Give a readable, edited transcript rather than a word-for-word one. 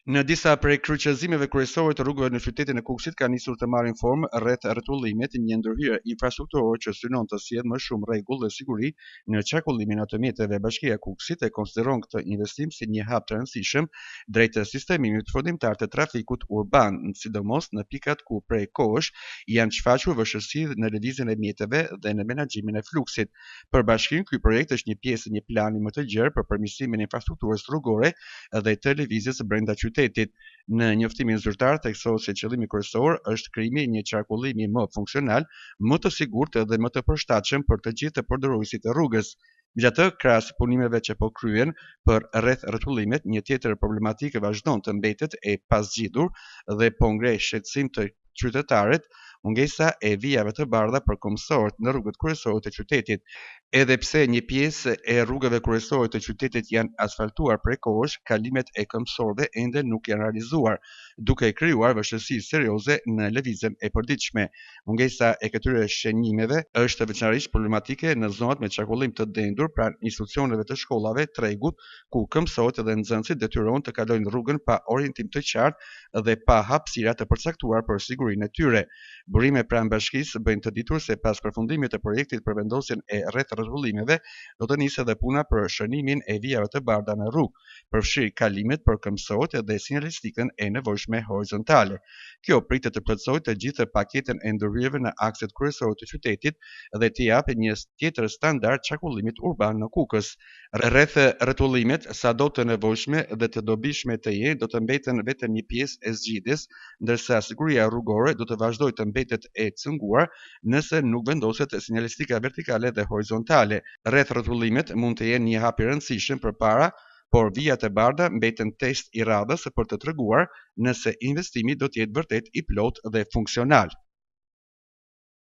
Në disa prej kryqëzimeve kryesore të rrugëve në qytetin e Kukësit ka nisur të marrin formë rreth rrotullimit një ndërhyrje infrastrukturore që synon të sjellë më shumë rregull dhe siguri në qarkullimin e automjeteve. Bashkia e Kukësit e konsideron këtë investim si një hap të rëndësishëm drejt sistemit fundimtar të trafikut urban, sidomos në pikat ku prej kohësh janë shfaqur vështirësi në lëvizjen e mjeteve dhe në menaxhimin e fluksit. Për bashkinë, ky projekt është një pjesë e një plani më të gjerë për përmirësimin e infrastrukturës rrugore dhe të lëvizjes brenda qytetit. Në njoftimin zyrtar theksohet se qëllimi kryesor është krijimi i një qarkullimi më funksional, më të sigurt dhe më të përshtatshëm për të gjithë përdoruesit e rrugës. Megjithatë, krahas punimeve që po kryhen për rreth rrotullimit, një tjetër problematikë vazhdon të mbetet e pazgjitur dhe po ngre shqetësim të qytetarët, mungesa e vijave të bardha për kombësorët në rrugët kryesore të qytetit. Edhe pse një pjesë e rrugëve kryesore të qytetit janë asfaltuar prej kohësh, kalimet e kombësorëve ende nuk janë realizuar, duke krijuar vështirësi serioze në lëvizjen e përditshme. Mungesa e këtyre shënjimeve është veçanërisht problematike në zonat me qarkullim të dendur pranë institucioneve të shkollave, tregut, ku kombësorët dhe nxënësit detyrohen të kalojnë rrugën pa orientim të qartë dhe pa hapësira të përcaktuar për sigurinë e tyre. Burime pranë bashkisë bëjnë të ditur se pas përfundimit të projektit për vendosjen e rreth rrotullimeve, do të nisë edhe puna për shënimin e vijave të bardha në rrugë, përfshirë kalimet për kombësorët dhe sinjalistikën e nevojshme horizontale. Kjo pritet të plotësojë të gjithë paketën e ndërhyrjeve në akset kryesorë të qytetit dhe të japë një tjetër standard qarkullimit urban në Kukës. Rreth rrotullimet, sado të nevojshme dhe të dobishme të jenë, do të mbeten vetëm një pjesë e zgjidhjes, ndërsa siguria rrugore do të vazhdojë të mbetet e cënguar nëse nuk vendoset sinjalistika vertikale dhe horizontale. Rreth rrotullimet mund të jenë një hap i rëndësishëm përpara, por vijat e bardha mbeten test i radhës për të treguar nëse investimi do të jetë vërtet i plotë dhe funksional.